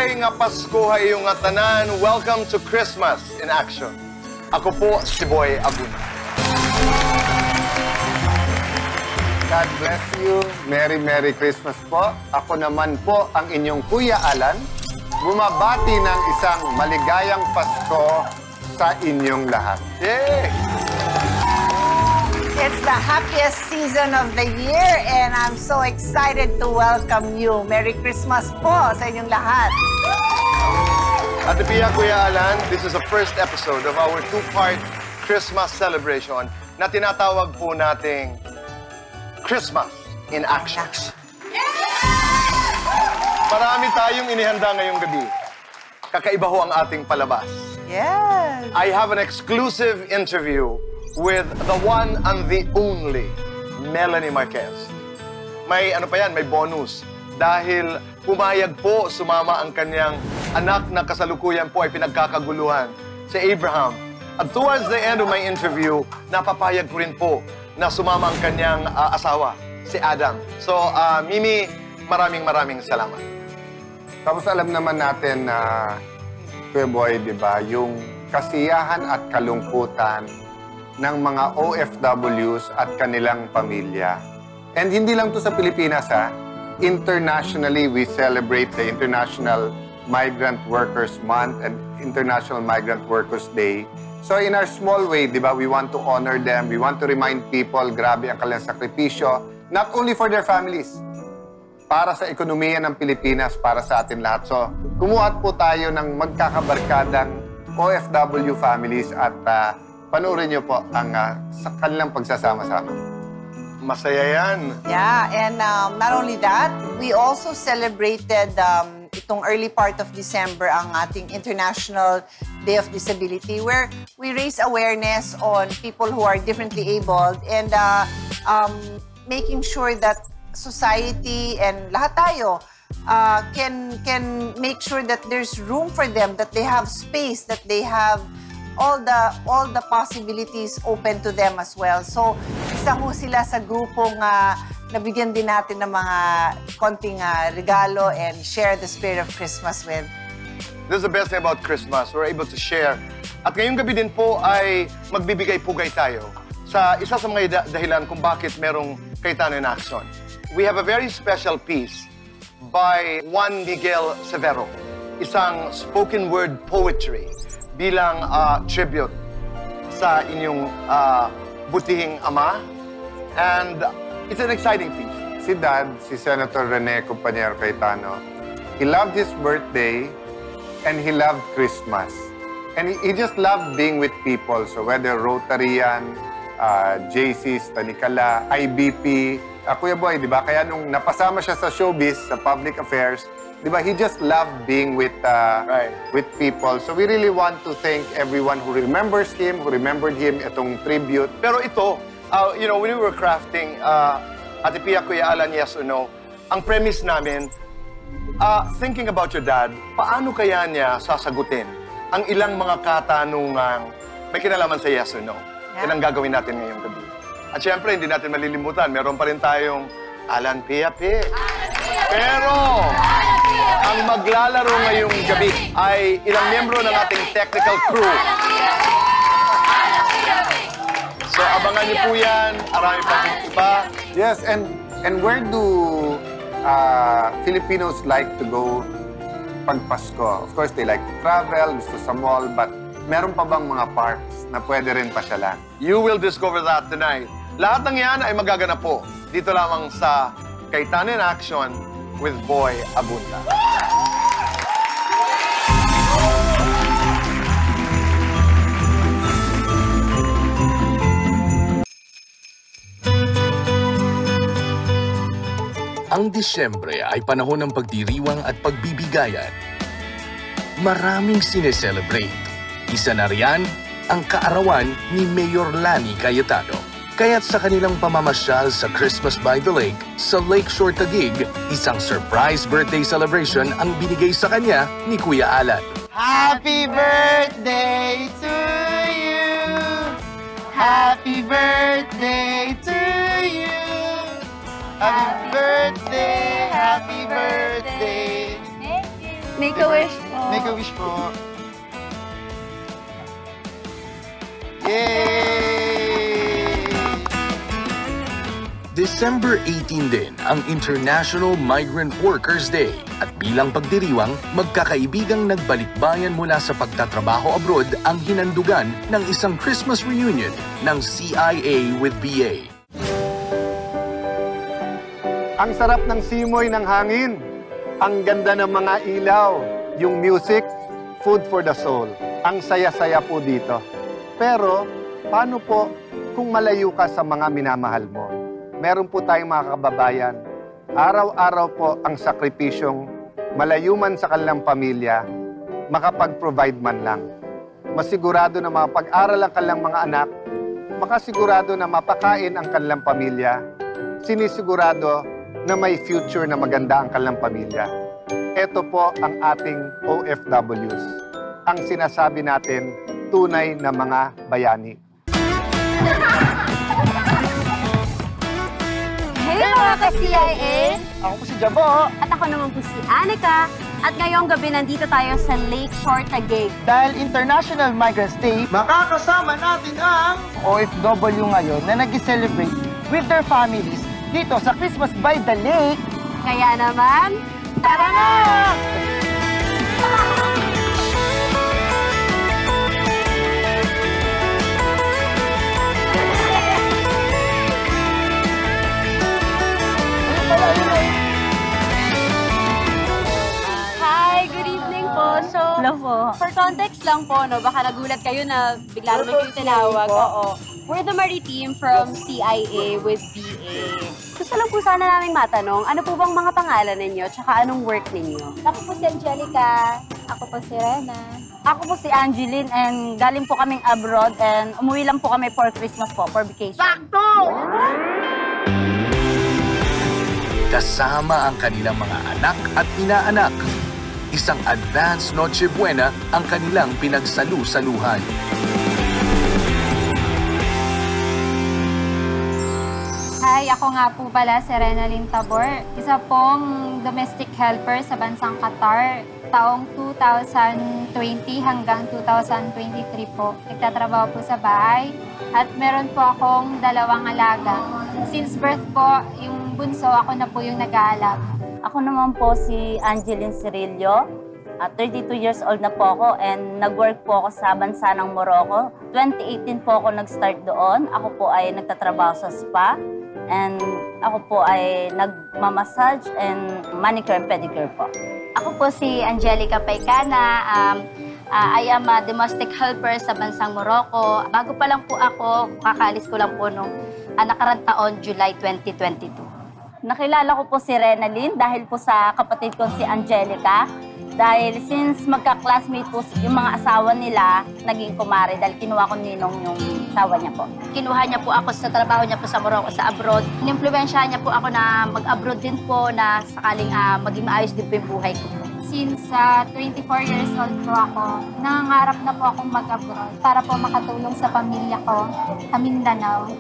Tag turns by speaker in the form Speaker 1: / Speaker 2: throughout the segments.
Speaker 1: Mabuhay nga Pasko ha iyong nga tanan. Welcome to Christmas in Action. Ako po si Boy Abunda.
Speaker 2: God bless you. Merry Christmas po. Ako naman po ang inyong Kuya Alan. Bumabati ng isang maligayang Pasko sa inyong lahat.
Speaker 1: Yay!
Speaker 3: It's the happiest season of the year and I'm so excited to welcome you. Merry Christmas po sa inyong lahat.
Speaker 1: Ate Pia, Kuya Alan, this is the first episode of our two-part Christmas celebration na tinatawag po nating Christmas in Action. Marami tayong inihanda ngayong gabi. Kakaiba ho ang ating palabas.
Speaker 3: Yes.
Speaker 1: I have an exclusive interview with the one and the only Melanie Marquez. May ano pa yan, may bonus. Dahil pumayag po, sumama ang kanyang anak na kasalukuyan po ay pinagkakaguluhan, si Abraham. At towards the end of my interview, napapayag ko rin po na sumama ang kanyang asawa, si Adam. So, Mimi, maraming salamat.
Speaker 2: Tapos alam naman natin na, Kuya Boy, di ba, yung kasiyahan at kalungkutan ng mga OFWs at kanilang pamilya. And hindi lang to sa Pilipinas, ha? Internationally, we celebrate the International Migrant Workers Month and International Migrant Workers Day. So in our small way, di ba, we want to honor them. We want to remind people, grabe ang kanilang sakripisyo, not only for their families, para sa ekonomiya ng Pilipinas, para sa atin lahat. So, kumuha po tayo ng magkakabarkadang OFW families at panoorin niyo po ang sa kanilang pagsasama-sama.
Speaker 1: Masaya yan.
Speaker 3: Yeah, and not only that, we also celebrated itong early part of December ang ating International Day of Disability where we raise awareness on people who are differently abled and making sure that society and lahat tayo can make sure that there's room for them, that they have space, that they have all the possibilities open to them as well. So, isa ho sila sa grupong nabigyan din natin ng mga konting regalo and share the spirit of Christmas with.
Speaker 1: This is the best thing about Christmas. We're able to share. At ngayong gabi din po ay magbibigay-pugay tayo sa isa sa mga dahilan kung bakit merong Cayetano in Action. We have a very special piece by Juan Miguel Severo, isang spoken word poetry bilang tribute sa inyong butihing ama. And it's an exciting piece.
Speaker 2: Si Dad, si Senator Rene Compañero Cayetano, he loved his birthday and he loved Christmas. And he just loved being with people. So whether Rotarian, JC's, Tanikala, IBP, Kuya Boy, di ba? Kaya nung napasama siya sa showbiz, sa public affairs, di ba? He just loved being with people. So we really want to thank everyone who remembers him, who remembered him, itong tribute.
Speaker 1: Pero ito, you know, when we were crafting Ate Pia, Kuya Alan, yes or no, ang premise namin, thinking about your dad, paano kaya niya sasagutin ang ilang mga katanungang may kinalaman sa yes or no? Yan ang gagawin natin ngayong gabi. At syempre, hindi natin malilimutan, meron pa rin tayong Alan Pia Pick. Pero, ang maglalaro ngayong gabi ay ilang miyembro ng ating technical crew. So, abangan niyo po yan. Marami pa iba.
Speaker 2: Yes, and where do Filipinos like to go pag Pasko? Of course, they like to travel, gusto sa mall, but meron pa bang mga parks na pwede rin pasyalan?
Speaker 1: You will discover that tonight. Lahat ng yan ay magaganap po dito lamang sa Cayetano in Action with Boy Abunda.
Speaker 4: Ang Disyembre ay panahon ng pagdiriwang at pagbibigayan. Maraming sineselebrate. Isa na riyan ang kaarawan ni Mayor Lani Cayetano. Kaya't sa kanilang pamamasyal sa Christmas by the Lake sa Lakeshore Taguig, isang surprise birthday celebration ang binigay sa kanya ni Kuya Alan.
Speaker 5: Happy birthday to you! Happy birthday to you! Happy birthday! Happy birthday!
Speaker 3: May
Speaker 5: Happy
Speaker 6: a wish po.
Speaker 5: Make a wish po. Yay!
Speaker 4: December 18 din ang International Migrant Workers Day at bilang pagdiriwang, magkakaibigang nagbalikbayan mula sa pagtatrabaho abroad ang hinandugan ng isang Christmas reunion ng CIA with BA.
Speaker 2: Ang sarap ng simoy ng hangin, ang ganda ng mga ilaw, yung music, food for the soul. Ang saya-saya po dito. Pero, paano po kung malayo ka sa mga minamahal mo? Meron po tayong mga kababayan. Araw-araw po ang sakripisyong malayo man sa kanilang pamilya, makapag-provide man lang. Masigurado na mapag-aral ang kanilang mga anak, makasigurado na mapakain ang kanilang pamilya, sinisigurado na may future na maganda ang kanilang pamilya. Ito po ang ating OFWs. Ang sinasabi natin, tunay na mga bayani.
Speaker 6: Hey mga ka-CIA!
Speaker 5: Ako po si Jabo.
Speaker 6: At ako naman po si Anika. At ngayong gabi nandito tayo sa Lakeshore Taguig.
Speaker 5: Dahil International Migrants Day, makakasama natin ang OFW ngayon na nag-celebrate with their families dito sa Christmas by the Lake.
Speaker 6: Kaya naman, tara na! Hi, good evening po. So,
Speaker 3: Hello po.
Speaker 6: for context lang po, no, baka nagulat kayo na bigla naman yung tinawag. Oo. We're the Marie team from CIA with BA. Gusto lang po sana namin matanong, ano po bang mga pangalan ninyo, tsaka anong work ninyo?
Speaker 7: Ako po si Angelica. Ako po si Rena.
Speaker 3: Ako po si Angeline and galing po kaming abroad and umuwi lang po kami for Christmas po, for vacation.
Speaker 4: Kasama ang kanilang mga anak at inaanak. Isang advance Noche Buena ang kanilang pinagsalu-saluhan.
Speaker 7: Hi, ako nga po pala si Renalyn Tabor. Isa pong domestic helper sa bansang Qatar. Taong 2020 hanggang 2023 po. Nagtatrabaho po sa bahay. At meron po akong 2 alaga. Since birth po, yung bunso, ako na po yung nag-aalaga.
Speaker 3: Ako naman po si Angeline Cirillo. 32 years old na po ako and nag-work po ako sa bansa ng Morocco. 2018 po ako nag-start doon. Ako po ay nagtatrabaho sa spa. And ako po ay nagmamassage and manicure and pedicure po.
Speaker 7: Ako po si Angelica Paicana. I am a domestic helper sa bansang Morocco. Bago pa lang po ako, kakaalis ko lang po nung nakarang taon, July 2022.
Speaker 3: Nakilala ko po si Renalyn dahil po sa kapatid ko si Angelica. Dahil since magka-classmate po yung mga asawa nila, naging kumare dahil kinuha ko ninong yung asawa niya po.
Speaker 7: Kinuha niya po ako sa trabaho niya po sa Morocco, sa abroad. Inimpluwensya niya po ako na mag-abroad din po na sakaling maging maayos din po yung buhay ko. Since 24 years old po ako, nangangarap na po akong mag-abroad para po makatulong sa pamilya ko sa Mindanao.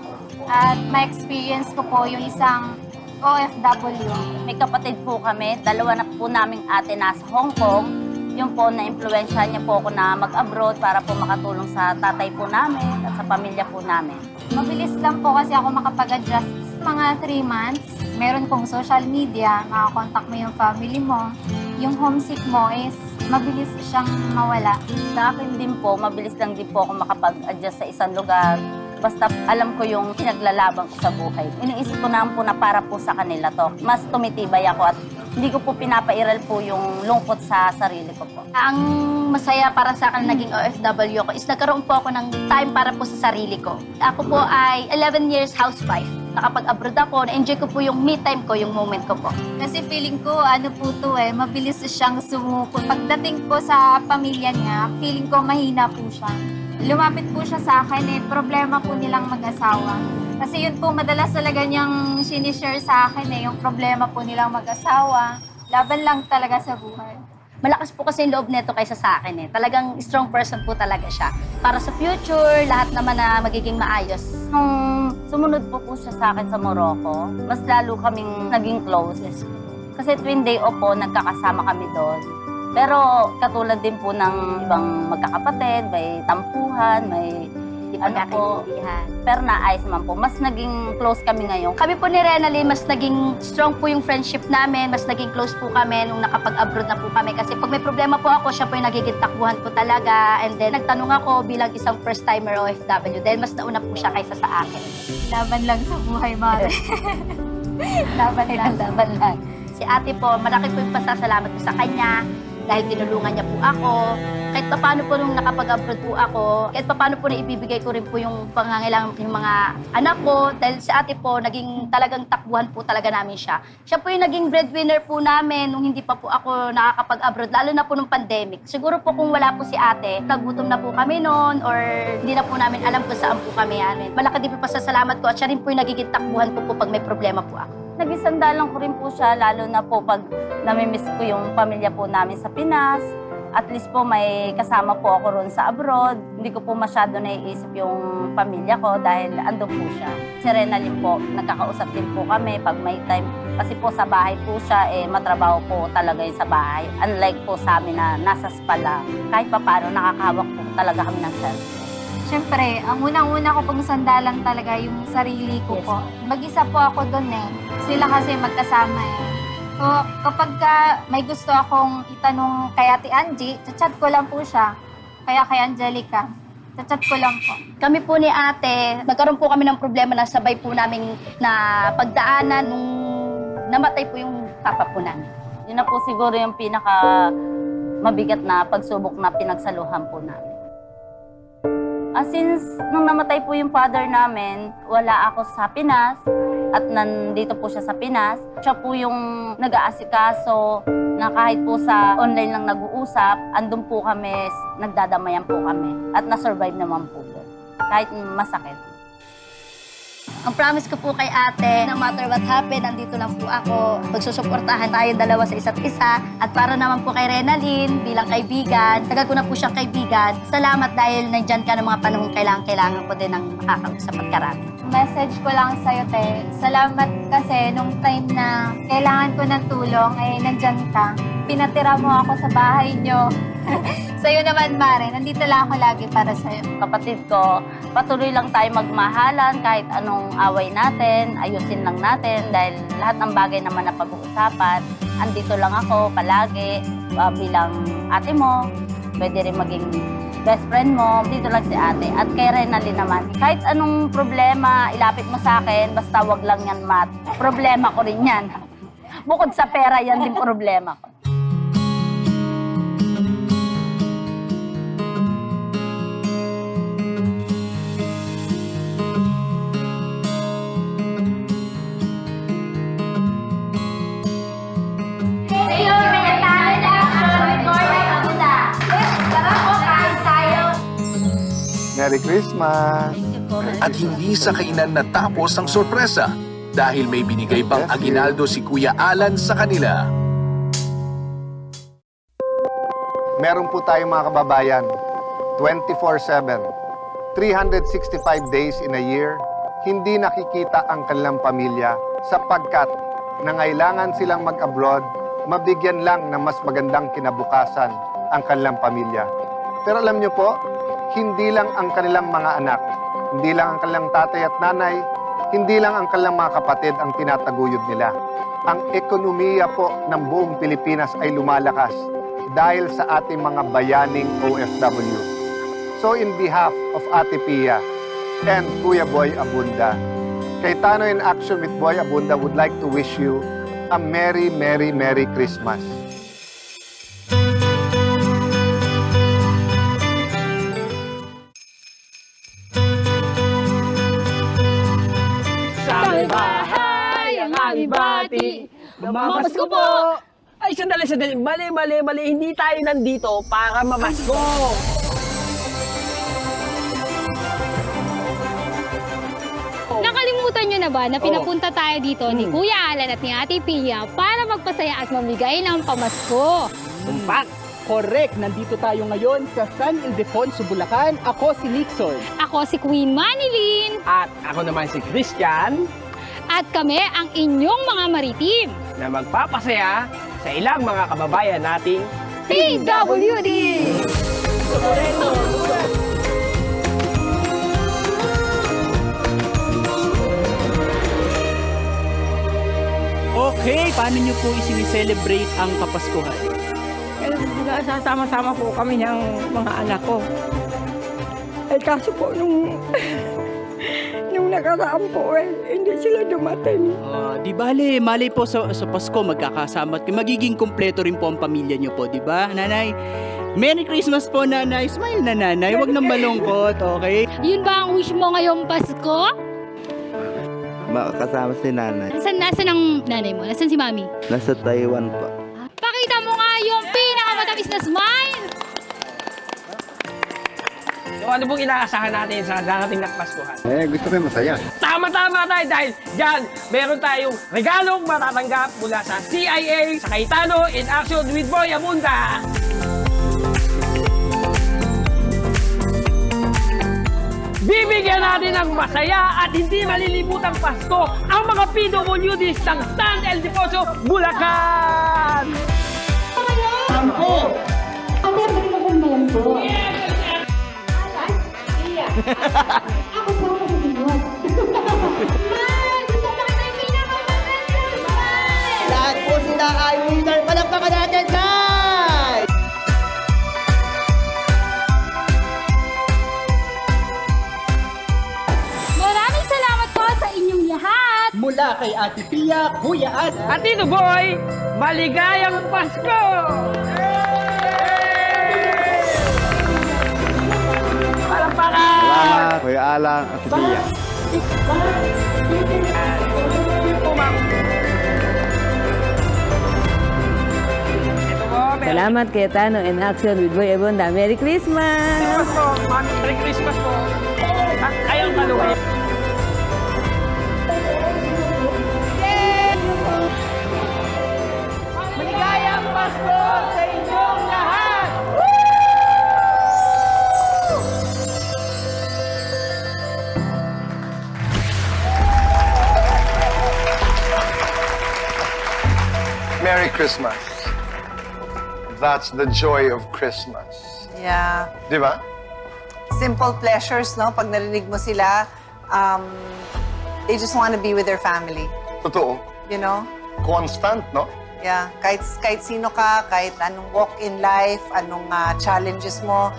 Speaker 7: At ma-experience ko po yung isang OFW.
Speaker 3: May kapatid po kami, 2 na po naming ate nasa Hong Kong. Yung po na-impluwensya niya po ako na mag-abroad para po makatulong sa tatay po namin at sa pamilya po namin.
Speaker 7: Mabilis lang po kasi ako makapag-adjust. Mga 3 months, meron pong social media, makakontakt mo yung family mo. Yung homesick mo is mabilis siyang mawala.
Speaker 3: Sa akin din po, mabilis lang din po ako makapag-adjust sa isang lugar. Basta alam ko yung pinaglalaban ko sa buhay. Iniisip ko naman po na para po sa kanila to. Mas tumitibay ako at hindi ko po pinapairal po yung lungkot sa sarili ko po.
Speaker 7: Ang masaya para sa akin naging OFW ko is nagkaroon po ako ng time para po sa sarili ko. Ako po ay 11 years housewife. Nakapag-abroad ako, na-enjoy ko po yung me time ko, yung moment ko po. Kasi feeling ko, ano po to mabilis siyang sumuko. Pagdating po sa pamilya niya, feeling ko mahina po siya. Lumapit po siya sa akin problema po nilang mag-asawa. Kasi yun po madalas talaga niyang sinishare sa akin yung problema po nilang mag-asawa. Laban lang talaga sa buhay. Malakas po kasi yung loob nito kaysa sa akin Talagang strong person po talaga siya. Para sa future, lahat naman na magiging maayos.
Speaker 3: Nung sumunod po siya sa akin sa Morocco, mas lalo kaming naging close. Kasi tuwing day off po, nagkakasama kami doon.
Speaker 8: Pero katulad din po ng ibang magkakapatid, may tampuhan, may
Speaker 7: Pagkakaintindihan.
Speaker 8: pero naayos naman po. Mas naging close kami ngayon.
Speaker 7: Kami po ni Renalyn, mas naging strong po yung friendship namin, mas naging close po kami nung nakapag-abroad na po kami. Kasi pag may problema po ako, siya po yung nagiging takbuhan ko talaga. And then, nagtanong ako bilang isang first-timer OFW dahil mas nauna po siya kaysa sa akin.
Speaker 9: Laban lang sa buhay, Mare.
Speaker 7: Laban lang. Si ate po, malaki po yung pasasalamat ko sa kanya dahil tinulungan niya po ako. Kahit paano po nung nakapag-abroad po ako, kahit paano po na ibibigay ko rin po yung pangangailangan yung mga anak ko. Dahil si ate po, naging talagang takbuhan po talaga namin siya. Siya po yung naging breadwinner po namin nung hindi pa po ako nakakapag-abroad, lalo na po nung pandemic. Siguro po kung wala po si ate, nagutom na po kami noon or hindi na po namin alam kung saan po kami. Malaki din po pasasalamat ko at siya rin po yung nagiging takbuhan ko po pag may problema po ako.
Speaker 8: Nag-isandalan ko rin po siya, lalo na po pag namimiss ko yung pamilya po namin sa Pinas. At least po may kasama po ako ron sa abroad. Hindi ko po masyado naiisip yung pamilya ko dahil andun po siya. Si Renalyn po, nagkakausap din po kami pag may time. Kasi po sa bahay po siya, matrabaho po talaga yung sa bahay. Unlike po sa amin na nasa spa lang. Kahit pa paano, nakakahawak po talaga kami ng cellphone.
Speaker 9: Siyempre, ang unang-una ko pong sandalan talaga yung sarili ko po. Mag-isa po ako doon Sila kasi magkasama So, kapag may gusto akong itanong kay Ate Angie, chat ko lang po siya. Kaya kay Angelica, chat ko lang po.
Speaker 7: Kami po ni ate, nagkaroon po kami ng problema na sabay po namin na pagdaanan nung namatay po yung papa po namin.
Speaker 8: Yun na po siguro yung pinaka mabigat na pagsubok na pinagsaluhan po namin. Since nung namatay po yung father namin, wala ako sa Pinas at nandito po siya sa Pinas. Siya po yung nag-aasikaso na kahit po sa online lang nag-uusap, andun po kami, nagdadamayan po kami at na-survive naman po doon. Kahit masakit.
Speaker 7: Ang promise ko po kay ate, no matter what happen, nandito lang po ako. Magsusuportahan tayo dalawa sa isa't isa. At para naman po kay Renalyn, bilang kaibigan, tagal ko na po siyang kaibigan. Salamat dahil nandyan ka ng mga panahong kailangan ko din ng makakausap at karami.
Speaker 9: Message ko lang sa'yo, te. Salamat kasi nung time na kailangan ko ng tulong, nandyan ka. Pinatira mo ako sa bahay niyo. Sa'yo naman, Mare, nandito lang ako lagi para sa'yo.
Speaker 8: Kapatid ko, patuloy lang tayo magmahalan kahit anong away natin, ayusin lang natin dahil lahat ng bagay naman na pag-uusapan. Andito lang ako palagi bilang ate mo, pwede rin maging best friend mo, dito lang si ate. At kay Renalyn naman, kahit anong problema, ilapit mo sa akin, basta wag lang yan mat. Problema ko rin yan. Bukod sa pera, yan din problema ko.
Speaker 2: Merry Christmas!
Speaker 4: At hindi sa kainan natapos ang sorpresa dahil may binigay pang aginaldo si Kuya Alan sa kanila.
Speaker 2: Meron po tayong mga kababayan, 24/7, 365 days in a year, hindi nakikita ang kanilang pamilya sapagkat nangailangan silang mag-abroad, mabigyan lang ng mas magandang kinabukasan ang kanilang pamilya. Pero alam niyo po, hindi lang ang kanilang mga anak, hindi lang ang kanilang tatay at nanay, hindi lang ang kanilang mga kapatid ang tinataguyod nila. Ang ekonomiya po ng buong Pilipinas ay lumalakas dahil sa ating mga bayaning OFW. So in behalf of Ate Pia and Kuya Boy Abunda, Cayetano in Action with Boy Abunda would like to wish you a Merry, Merry, Merry Christmas.
Speaker 10: Bahay ang aming bati. Mamasko po! Ay, sandali. Mali. Hindi tayo nandito para mamasko.
Speaker 11: Nakalimutan nyo na ba na pinapunta tayo dito ni Kuya Alan at ni Ate Pia para magpasaya at mamigay ng pamasko?
Speaker 12: Tumpak! Correct! Nandito tayo ngayon sa San Ildefonso, Bulacan. Ako si Nixon.
Speaker 11: Ako si Queen Manilyn.
Speaker 10: At ako naman si Christian.
Speaker 11: At kami ang inyong mga maritim
Speaker 10: Na magpapasaya sa ilang mga kababayan nating
Speaker 11: PWD!
Speaker 12: Okay, paano niyo po isini-celebrate ang Kapaskuhan?
Speaker 13: Sasama-sama po kami ng mga anak ko. Eh kaso po nung nakaraan po hindi sila dumating.
Speaker 12: Di bale, malay po sa Pasko magkakasama at magiging kumpleto rin po ang pamilya niyo po, di ba? Nanay, Merry Christmas po, Nanay. Smile na, Nanay. Huwag nang malungkot, okay?
Speaker 11: Yun ba ang wish mo ngayong Pasko?
Speaker 14: Makakasama si Nanay.
Speaker 11: Nasaan ang nanay mo? Nasaan si Mami?
Speaker 14: Nasa Taiwan po.
Speaker 11: Pakita mo nga yung pinakamatamis na smile!
Speaker 10: So ano pong inaasahan natin sa darating na Paskuhan?
Speaker 2: Gusto ko yung masaya.
Speaker 10: Tama-tama tayo dahil dyan meron tayong regalong matatanggap mula sa CIA, sa Cayetano in Action with Boy Abunda. Bibigyan natin ng masaya at hindi malilimutang Pasko ang mga PWDs ng San Ildefonso, Bulacan!
Speaker 11: Ako! Ako ang magandang po. Ako po ang magandang.
Speaker 5: Lahat po sila ay winner. Palagpakan natin, guys!
Speaker 11: Maraming salamat po sa inyong lahat.
Speaker 12: Mula kay Ate Pia, Kuya Ad,
Speaker 10: at Tito Boy, maligayang Pasko! Palakpakan!
Speaker 14: Salamat, Kuya Alang, Ate Pia.
Speaker 15: Salamat kay Tano in Action with Boy Abunda. Merry Christmas!
Speaker 10: Christmas po, Mami. Merry Christmas po. Ayaw maluhay. Maligayang Pasko sa inyong lahat!
Speaker 1: Merry Christmas. That's the joy of Christmas.
Speaker 3: Yeah.
Speaker 1: Di ba?
Speaker 3: Simple pleasures, no? Pag narinig mo sila, they just want to be with their family.
Speaker 1: Totoo.
Speaker 3: You know?
Speaker 1: Constant, no?
Speaker 3: Yeah. Kahit sino ka, kahit anong walk in life, anong challenges mo,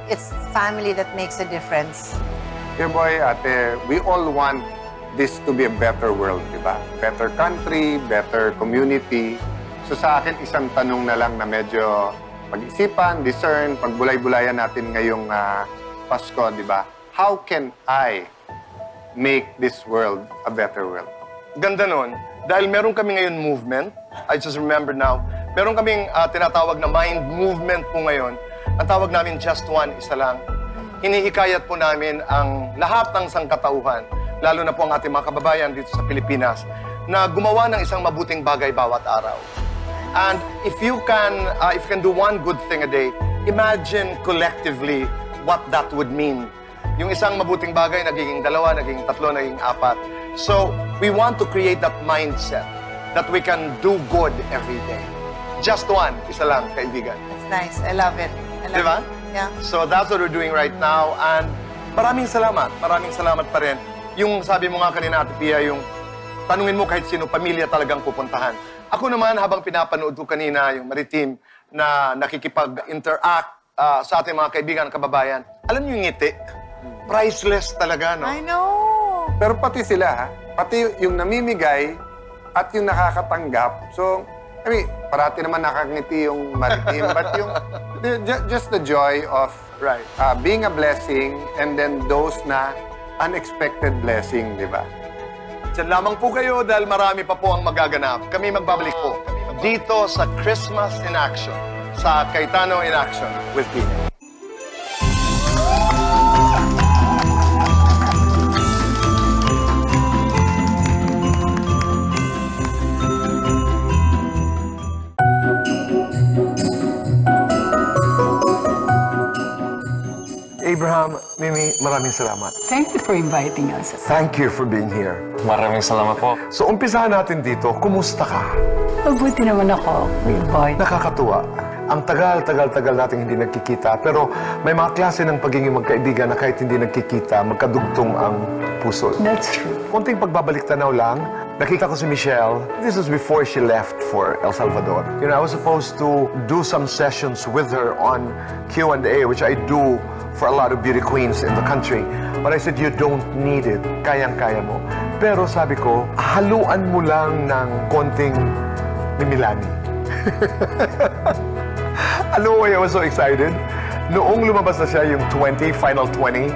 Speaker 3: it's family that makes a difference.
Speaker 2: Dear boy, ate, we all want this to be a better world, di ba? Better country, better community. So sa akin, isang tanong na lang na medyo pag-isipan, discern, pagbulay-bulayan natin ngayong Pasko, di ba? How can I make this world a better world?
Speaker 1: Ganda nun. Dahil meron kami ngayon movement, I just remember now, meron kaming tinatawag na mind movement po ngayon. Ang tawag namin Just One, isa lang. Hinihikayat po namin ang lahat ng sangkatauhan, lalo na po ang ating mga kababayan dito sa Pilipinas, na gumawa ng isang mabuting bagay bawat araw. And if you can do one good thing a day, imagine collectively what that would mean. Yung isang mabuting bagay, nagiging 2, nagiging 3, nagiging 4. So, we want to create that mindset that we can do good every day. Just one, isa lang, kaibigan.
Speaker 3: That's nice. I love it.
Speaker 1: Diba?
Speaker 3: Yeah.
Speaker 1: So, that's what we're doing right now. And maraming salamat pa rin. Yung sabi mo nga kanina, Ate Pia, yung tanungin mo kahit sino pamilya talagang pupuntahan. Ako naman, habang pinapanood ko kanina yung Maritim na nakikipag-interact sa ating mga kaibigan, kababayan, alam niyo yung ngiti? Priceless talaga, no?
Speaker 3: I know.
Speaker 2: Pero pati sila, ha? Pati yung namimigay at yung nakakatanggap. So, I mean, parati naman nakangiti yung Maritim, but yung just the joy of being a blessing and then those na unexpected blessing, di ba?
Speaker 1: Diyan lamang po kayo dahil marami pa po ang magaganap. Kami magbabalik po dito sa Christmas in Action, sa Cayetano in Action with me. Abraham, Mimi, maraming salamat.
Speaker 13: Thank you for inviting us.
Speaker 1: Thank you for being here.
Speaker 16: Maraming salamat po.
Speaker 1: So, umpisahan natin dito. Kumusta ka?
Speaker 13: Mabuti naman ako, Boy.
Speaker 1: Nakakatuwa.
Speaker 16: Ang tagal-tagal nating hindi nagkikita. Pero may mga klase ng pagiging magkaibigan na kahit hindi nagkikita, magkadugtong ang puso.
Speaker 17: That's true.
Speaker 16: Konting pagbabalik tanaw lang, nakita ko si Michelle. This was before she left for El Salvador. You know, I was supposed to do some sessions with her on Q&A, which I do for a lot of beauty queens in the country. But I said, you don't need it. Kayang-kaya mo. Pero sabi ko, haluan mo lang ng konting Mimilani. Ano why I was so excited? Noong lumabas na siya yung 20, final 20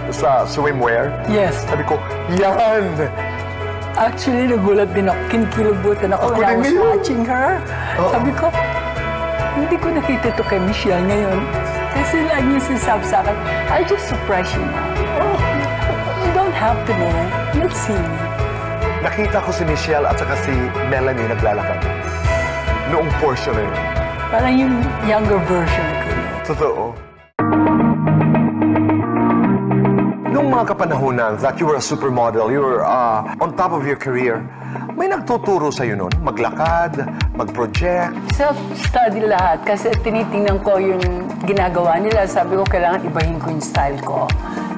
Speaker 16: sa swimwear.
Speaker 17: Yes.
Speaker 16: Sabi ko, yan!
Speaker 17: Actually, nagulat din ako. Kinikilabutan ako when I was watching her. Sabi ko, hindi ko nakita ito kay Michelle ngayon. Kasi lagi niya sinasabi sa akin, I'll just surprise you now. You don't have to know. Let's see me.
Speaker 16: Nakita ko si Michelle at saka si Melanie naglalakad. Noong portion na yun.
Speaker 17: Parang yung younger version ko.
Speaker 16: Totoo. Noong mga kapanahunan that you were a supermodel, you were on top of your career, may nagtuturo sa'yo nun? Maglakad, mag-project?
Speaker 17: Self-study lahat kasi tinitingnan ko yung ginagawa nila. Sabi ko, kailangan ibahin ko yung style ko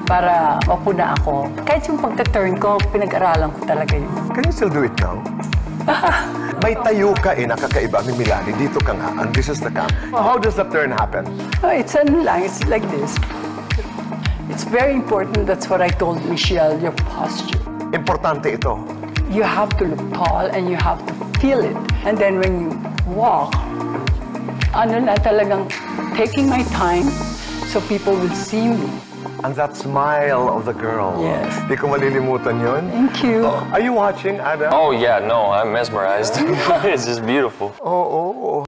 Speaker 17: para mapuna ako. Kahit yung pagka-turn ko, pinag-aralan ko talaga yun.
Speaker 16: Can you still do it now? May tayo ka nakakaiba, Mimilani. Dito ka nga, and this is the cam. How does that turn happen?
Speaker 17: Oh, it's like this. It's very important. That's what I told Michelle, your posture.
Speaker 16: Importante ito.
Speaker 17: You have to look tall and you have to feel it. And then when you walk, talagang taking my time so people will see me.
Speaker 16: And that smile of the girl.
Speaker 17: Yes.
Speaker 16: Di ko malilimutan yun.
Speaker 17: Thank you.
Speaker 16: Are you watching, Adam?
Speaker 18: Oh, yeah, no, I'm mesmerized. It's just beautiful.
Speaker 16: Oo.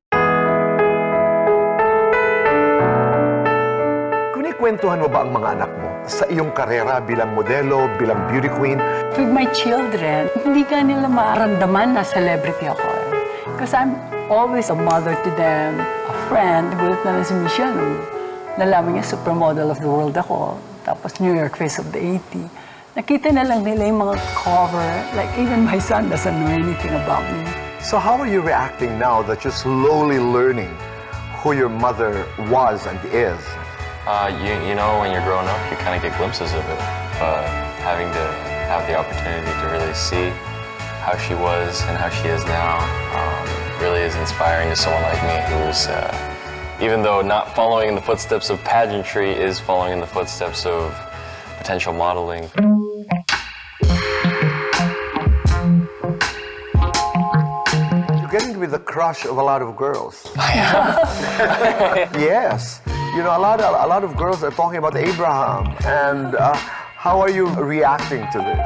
Speaker 16: Kunikwentuhan mo ba ang mga anak mo sa iyong karera bilang modelo, bilang beauty queen?
Speaker 17: With my children, hindi ka nila maramdaman na celebrity ako. Because I'm always a mother to them, a friend. Gulat na lang si Michelle. Nalaman niya, supermodel of the world ako. Tapos New York Face of the 80. Nakita na lang nila yung mga cover. Like, even my son doesn't know anything about me.
Speaker 16: So how are you reacting now that you're slowly learning who your mother was and is?
Speaker 18: You know, when you're growing up, you kind of get glimpses of it. But having to have the opportunity to really see how she was and how she is now really is inspiring to someone like me who's... even though not following in the footsteps of pageantry is following in the footsteps of potential modeling.
Speaker 16: You're getting to be the crush of a lot of girls. Yes. You know, a lot of girls are talking about Abraham. And how are you reacting to this?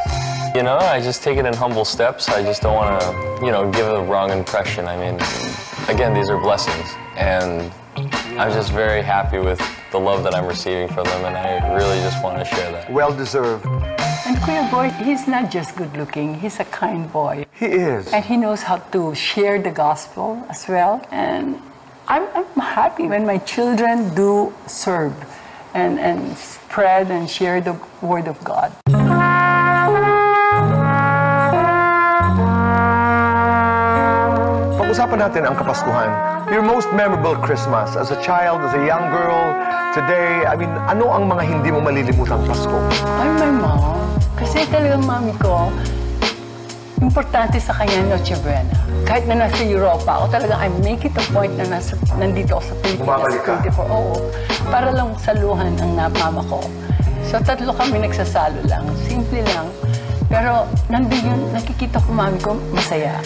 Speaker 18: You know, I just take it in humble steps. I just don't want to, give a wrong impression. I mean, again, these are blessings. And I'm just very happy with the love that I'm receiving from them, and I really just want to share that.
Speaker 16: Well-deserved.
Speaker 17: And Kuya Boy, he's not just good-looking, he's a kind boy.
Speaker 16: He is.
Speaker 17: And he knows how to share the gospel as well. And I'm happy when my children do serve and spread and share the word of God.
Speaker 16: Pag-usapan natin ang Kapaskuhan. Your most memorable Christmas as a child, as a young girl, today, I mean, ano ang mga hindi mo malilimutang Pasko?
Speaker 17: Ay, my mom. Kasi talagang mami ko, importante sa kanya Noche Buena. Kahit na nasa Europa, ako talaga, I make it a point na nandito ako sa Pilipinas. 24, oo. Para lang saluhan ang mama ko. So, tatlo kami nagsasalo lang. Simple lang. Pero, nandun yun, nakikita ko mami ko, masaya.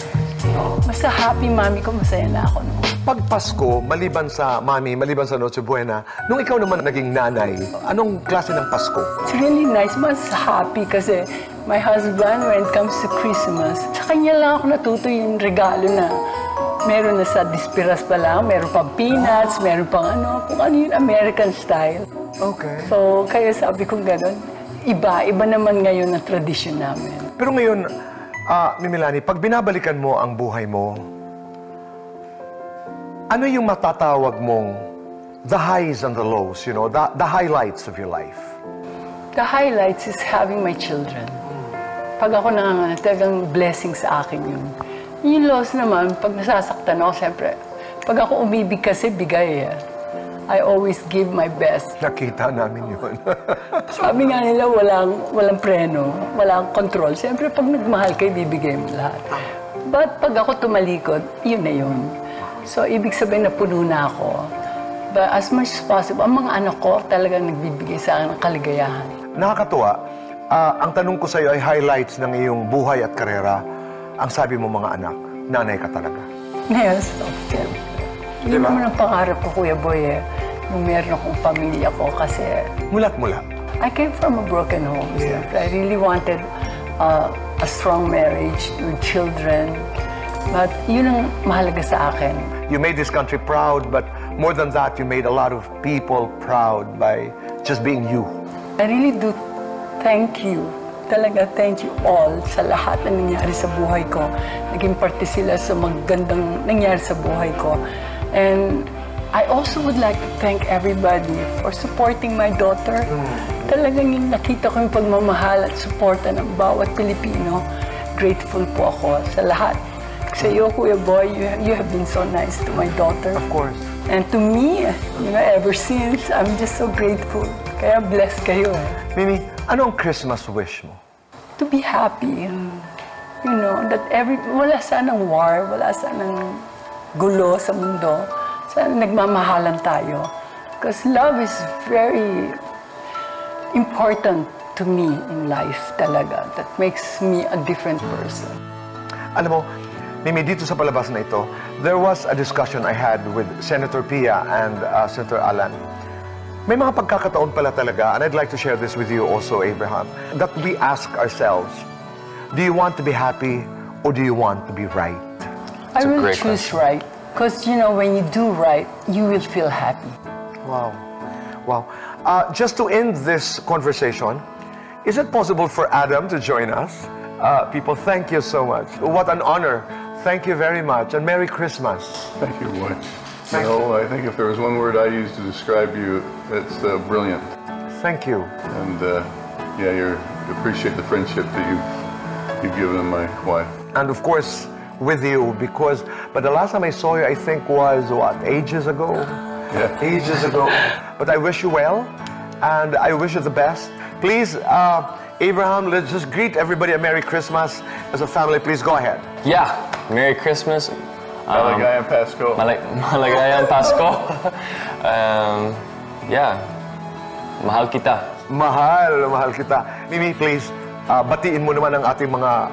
Speaker 17: Basta happy mami ko, masaya na ako noon.
Speaker 16: Pag Pasko, maliban sa mami, maliban sa Noche Buena, nung ikaw naman naging nanay, anong klase ng Pasko?
Speaker 17: It's really nice, mas happy kasi my husband, when it comes to Christmas, sa kanya lang ako natuto yung regalo na meron na sa Dispiras pa lang, meron pang peanuts, meron pang kung ano yung American style.
Speaker 16: Okay.
Speaker 17: So, kaya sabi ko gano'n, iba naman ngayon na tradisyon namin.
Speaker 16: Pero ngayon, Mimilani, pag binabalikan mo ang buhay mo, ano yung matatawag mong the highs and the lows, the highlights of your life?
Speaker 17: The highlights is having my children. Pag ako talagang blessing sa akin yun. Yung lows naman, pag nasasaktan ako, siyempre, Pag ako umibig kasi, bigay. I always give my best.
Speaker 16: Nakita namin yun.
Speaker 17: Sabi nga nila, walang preno, walang control. Siyempre, pag nagmahal kayo, bibigay mo lahat. But pag ako tumalikod, yun na yun. So, ibig sabihin na puno na ako. But as much as possible, ang mga anak ko talagang nagbibigay sa akin ng kaligayahan.
Speaker 16: Nakakatuwa. Ang tanong ko sa'yo ay highlights ng iyong buhay at karera. Ang sabi mo mga anak, nanay ka talaga.
Speaker 17: Yes, okay. Yun naman ang pangarap ko, Kuya Boy, nung meron akong pamilya ko kasi...
Speaker 16: Mulat-mula.
Speaker 17: I came from a broken home. Yeah. I really wanted a strong marriage with children. But yun ang mahalaga sa akin.
Speaker 16: You made this country proud, but more than that, you made a lot of people proud by just being you.
Speaker 17: I really do thank you. Talaga, thank you all sa lahat na nangyari sa buhay ko. Naging parte sila sa magandang nangyari sa buhay ko. And I also would like to thank everybody for supporting my daughter. Talagang yung nakita ko yung pagmamahal at suporta ng bawat Pilipino. Grateful po ako sa lahat. Sa iyo, Kuya Boy, you have been so nice to my daughter.
Speaker 16: Of course.
Speaker 17: And to me, ever since, I'm just so grateful. Kaya blessed kayo.
Speaker 16: Mimi, ano ang Christmas wish mo?
Speaker 17: To be happy. You know, that wala sanang war, wala sanang gulo sa mundo. Sana nagmamahalan tayo. Because love is very important to me in life talaga. That makes me a different person.
Speaker 16: Alam mo, Mimi, dito sa palabas na ito, there was a discussion I had with Senator Pia and Senator Alan. May mga pagkakataon pala talaga, and I'd like to share this with you also, Abraham, that we ask ourselves, do you want to be happy or do you want to be right?
Speaker 17: I will choose right. Because, when you do right, you will feel happy.
Speaker 16: Wow. Wow. Just to end this conversation, is it possible for Adam to join us? People, thank you so much. What an honor. Thank you very much, and Merry Christmas.
Speaker 19: Thank you, Boy. I think if there was one word I used to describe you, it's brilliant.
Speaker 16: Thank you.
Speaker 19: And you appreciate the friendship that you've given my wife.
Speaker 16: And of course, with you, but the last time I saw you, I think was, ages ago?
Speaker 19: Yeah.
Speaker 16: Ages ago. But I wish you well, and I wish you the best. Please, Abraham, let's just greet everybody a Merry Christmas. As a family, please go ahead.
Speaker 18: Yeah, Merry Christmas.
Speaker 19: Maligayang Pasko.
Speaker 18: Maligayang Pasko. Mahal kita.
Speaker 16: Mahal kita. Mimi, please, batiin mo naman ang ating mga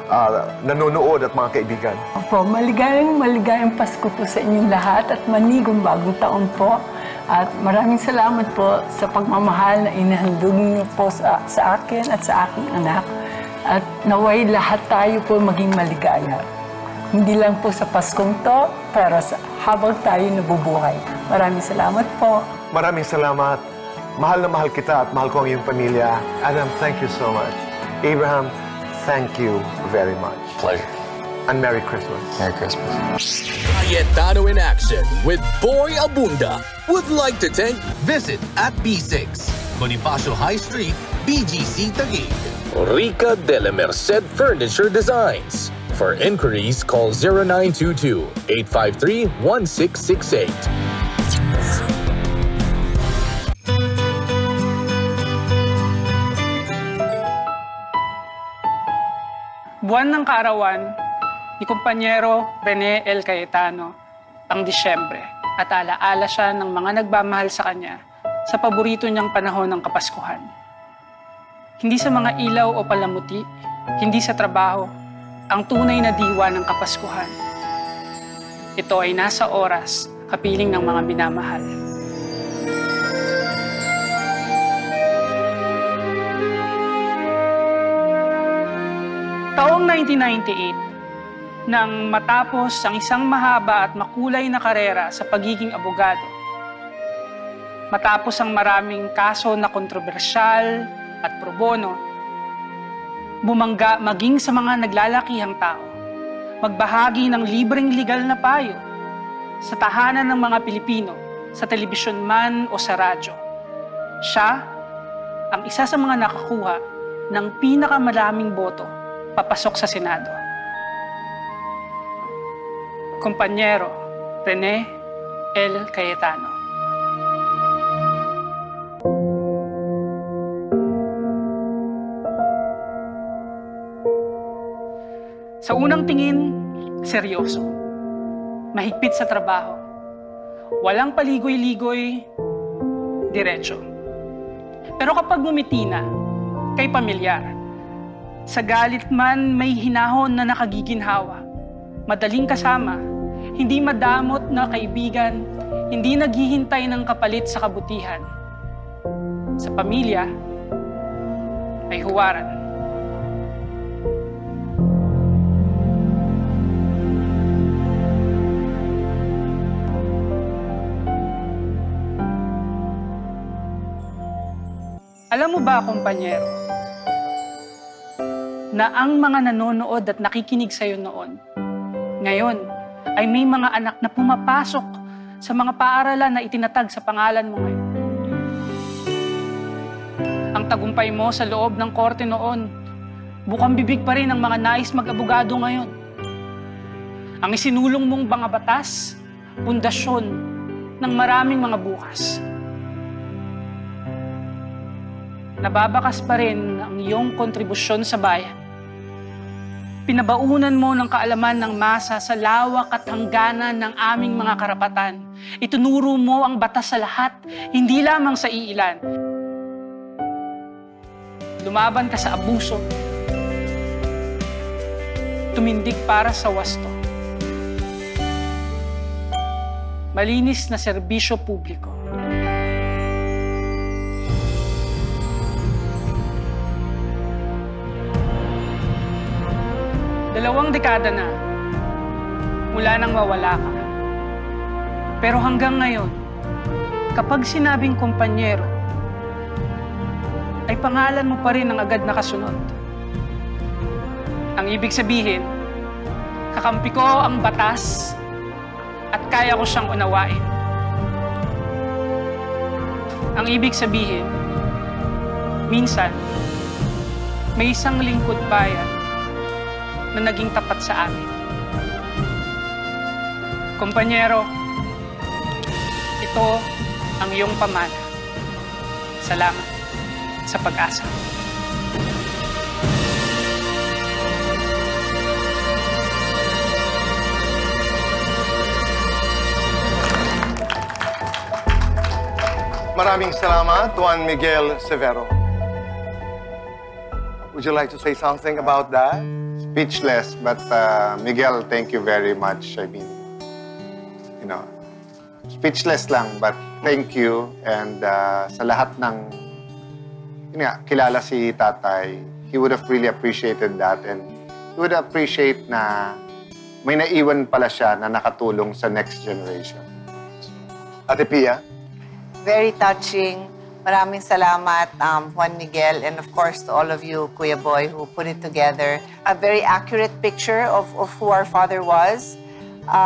Speaker 16: nanonood at mga kaibigan.
Speaker 17: Opo, maligayang Pasko po sa inyong lahat at manigong bagong taon po. At maraming salamat po sa pagmamahal na inahandog niyo po sa akin at sa aking anak. At naway lahat tayo po maging maligaya. Hindi lang po sa Paskong to, pero habang tayo nabubuhay. Maraming salamat po.
Speaker 16: Maraming salamat. Mahal na mahal kita at mahal ko ang iyong pamilya. Adam, thank you so much. Abraham, thank you very much.
Speaker 18: Pleasure.
Speaker 16: And Merry Christmas.
Speaker 18: Merry Christmas.
Speaker 4: Cayetano in action with Boy Abunda would like to thank Visit at B6, Bonifacio High Street, BGC Taguig. Rica de la Merced Furniture Designs. For inquiries, call 0922-853-1668.
Speaker 20: Buwan ng kaarawan ni Kumpanyero Rene L. Cayetano ang Disyembre at alaala siya ng mga nagmamahal sa kanya sa paborito niyang panahon ng Kapaskuhan. Hindi sa mga ilaw o palamuti, hindi sa trabaho, ang tunay na diwa ng Kapaskuhan. Ito ay nasa oras, kapiling ng mga minamahal. Taong 1998, nang matapos ang isang mahaba at makulay na karera sa pagiging abogado, matapos ang maraming kaso na kontrobersyal at pro bono, bumangga maging sa mga naglalakihang tao, magbahagi ng libreng legal na payo sa tahanan ng mga Pilipino, sa telebisyon man o sa radyo. Siya ang isa sa mga nakakuha ng pinakamaraming boto papasok sa Senado. Kumpanyero Rene L. Cayetano. Sa unang tingin, seryoso. Mahigpit sa trabaho. Walang paligoy-ligoy, diretso. Pero kapag ngumiti na, kay pamilyar. Sa galit man may hinahon na nakagiginhawa. Madaling kasama, hindi madamot na kaibigan, hindi naghihintay ng kapalit sa kabutihan. Sa pamilya, ay huwaran. Alam mo ba, kumpanyero, na ang mga nanonood at nakikinig sa'yo noon, ngayon ay may mga anak na pumapasok sa mga paaralan na itinatag sa pangalan mo ngayon. Ang tagumpay mo sa loob ng korte noon, bukang bibig pa rin ang mga nais mag-abogado ngayon. Ang isinulong mong mga batas, pundasyon ng maraming mga bukas. Nababakas pa rin ang iyong kontribusyon sa bayan. Pinabaunan mo ng kaalaman ng masa sa lawak at hangganan ng aming mga karapatan. Itunuro mo ang batas sa lahat, hindi lamang sa iilan. Lumaban ka sa abuso. Tumindig para sa wasto. Malinis na serbisyo publiko. Dalawang dekada na, mula nang mawala ka. Pero hanggang ngayon, kapag sinabing kumpanyero, ay pangalan mo pa rin ang agad nakasunod. Ang ibig sabihin, kakampi ko ang batas at kaya ko siyang unawain. Ang ibig sabihin, minsan, may isang lingkod bayan na naging tapat sa amin. Kumpanyero, ito ang iyong pamana. Salamat sa pag-asa.
Speaker 1: Maraming salamat, Juan Miguel Severo. Would you like to say something about that?
Speaker 2: Speechless, but Miguel, thank you very much. I mean, you know, speechless lang, but thank you. And sa lahat ng, yun nga, kilala si tatay, he would have really appreciated that. And he would appreciate na may naiwan pala siya na nakatulong sa next generation.
Speaker 1: Ate Pia?
Speaker 3: Very touching. Maraming salamat, Juan Miguel, and of course to all of you, Kuya Boy, who put it together. A very accurate picture of who our father was.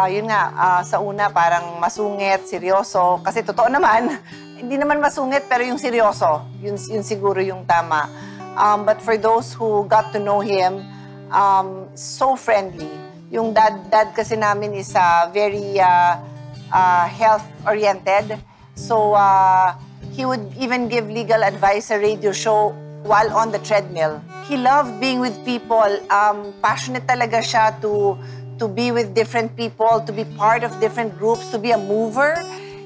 Speaker 3: Yun nga, sa una parang masungit, seryoso. Kasi totoo naman, hindi naman masungit, pero yung seryoso, yun siguro yung tama. But for those who got to know him, so friendly. Yung dad kasi namin is very health-oriented. So, he would even give legal advice sa radio show while on the treadmill. He loved being with people. Passionate talaga siya to be with different people, to be part of different groups, to be a mover